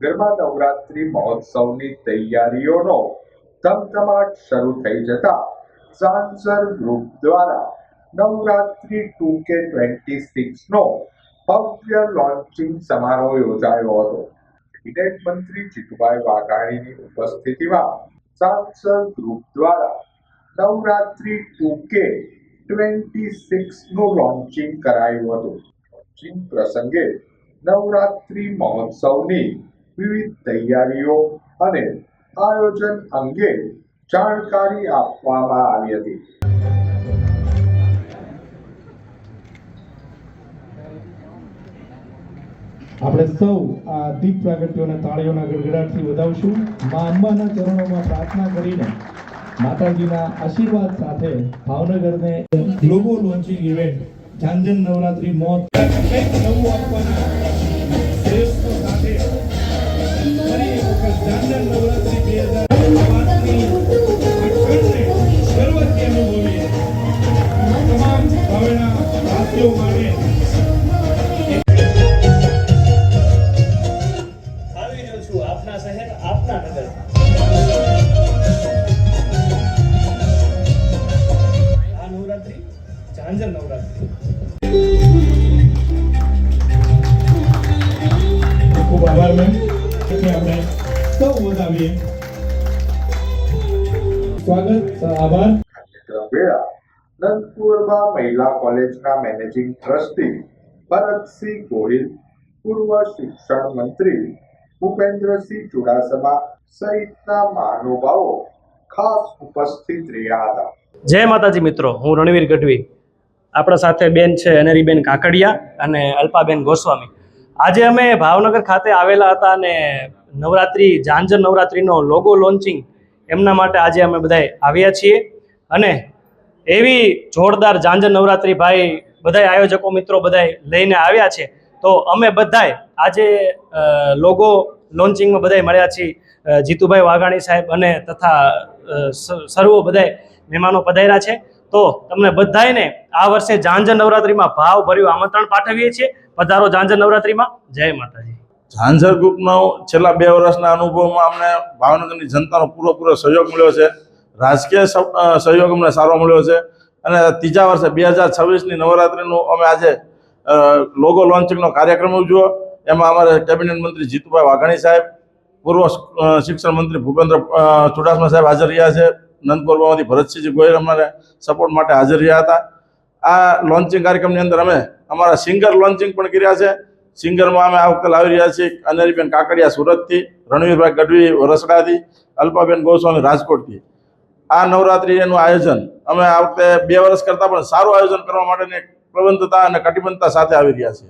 ગરબા નવરાત્રી મહોત્સવની તૈયારીઓનો ધમધમાટ શરૂ થઈ જતા ઝાંઝર ગ્રુપ દ્વારા નવરાત્રી 2K26નો ભવ્ય લોન્ચિંગ સમારોહ યોજાયો હતો. કેબિનેટ મંત્રી જીતુભાઈ વાઘાણીની ઉપસ્થિતિમાં ઝાંઝર ગ્રુપ દ્વારા નવરાત્રી 2K26નું લોન્ચિંગ કરાયું હતું. લોન્ચિંગ પ્રસંગે નવરાત્રી મહોત્સવની વિવિધ તૈયારીઓ અને આયોજન અંગે જાણકારી આપવામાં આવી હતી. આપણે સૌ આ દીપ પ્રાગટ્યોને તાળીઓના ગડગડાટથી વધાવશું. મા અંબાના ચરણોમાં પ્રાર્થના કરીને માતાજીના આશીર્વાદ સાથે ભાવનગરને ગ્લોબલ લોન્ચિંગ ઇવેન્ટ ઝાંઝર નવરાત્રી મોત નવું આપવાના શ્રેષ્ઠ સાથે ફરી એક વખત ઝાંઝર નવરાત્રી 2025ની અખંડને સર્વથી અનુભવીએ તમામ ભાવના વાસીઓ માટે આપના શહેર આપના નગર આ નવરાત્રી ઝાંઝર નવરાત્રી ખૂબ આભાર મેમ. આપણે સૌ વધાવીએ. સ્વાગત આભાર. કાર્યક્રમ વેળા નંદપુરમાં મહિલા કોલેજના મેનેજિંગ ટ્રસ્ટી ભરતસિંહ ગોહિલ, પૂર્વ શિક્ષણ મંત્રી ભૂપેન્દ્રસિંહ ચુડાસમા સહિતના મહાનુભાવો ખાસ ઉપસ્થિત રહ્યા હતા. જય માતાજી મિત્રો, હું રણવીર ગઢવી. આપણા સાથે બેન છે અનેરીબેન કાકડિયા અને અલ્પાબેન ગોસ્વામી. આજે અમે ભાવનગર ખાતે આવેલા હતા અને નવરાત્રી ઝાંઝર નવરાત્રીનો લોગો લોન્ચિંગ એમના માટે આજે અમે બધાય આવ્યા છીએ. અને એવી જોરદાર ઝાંઝર નવરાત્રી ભાઈ બધાય આયોજકો મિત્રો બધાય લઈને આવ્યા છે. તો અમે બધાય આજે લોગો લોન્ચિંગમાં બધાય મળ્યા છીએ. જીતુભાઈ વાઘાણી સાહેબ અને તથા સર્વો બધાય મહેમાનો પધાર્યા છે. તો તમને બધાયને આ વર્ષે ઝાંઝર નવરાત્રીમાં ભાવભર્યું આમંત્રણ પાઠવીએ છીએ. પધારો ઝાંઝર નવરાત્રીમાં. જય માતાજી. ઝાંઝર ગ્રુપનો છેલ્લા 2 વર્ષના અનુભવમાં અમને ભાવનગરની જનતાનો પૂરો સહયોગ મળ્યો છે. રાજકીય સહયોગ અમને સારો મળ્યો છે. અને ત્રીજા વર્ષે 2026ની નવરાત્રિનું અમે આજે લોગો લોન્ચિંગનો કાર્યક્રમ ઉજવ્યો. એમાં અમારે કેબિનેટ મંત્રી જીતુભાઈ વાઘાણી સાહેબ, પૂર્વ શિક્ષણ મંત્રી ભૂપેન્દ્ર ચુડાસમા સાહેબ હાજર રહ્યા છે. નંદપુરમાંથી ભરતસિંહ ગોહિલ અમારે સપોર્ટ માટે હાજર રહ્યા હતા. આ લોન્ચિંગ કાર્યક્રમની અંદર અમે અમારા સિંગર લોન્ચિંગ પણ કર્યા છે. સિંગરમાં અમે આ વખતે લાવી રહ્યા છીએ અનેરીબેન કાકડિયા સુરતથી, રણવીરભાઈ ગઢવી વરસડાથી, અલ્પાબેન ગોસ્વામી રાજકોટથી. આ નવરાત્રિનું આયોજન અમે આ વખતે 2 વર્ષ કરતાં પણ સારું આયોજન કરવા માટેની પ્રબંધતા અને કટિબદ્ધતા સાથે આવી રહ્યા છીએ.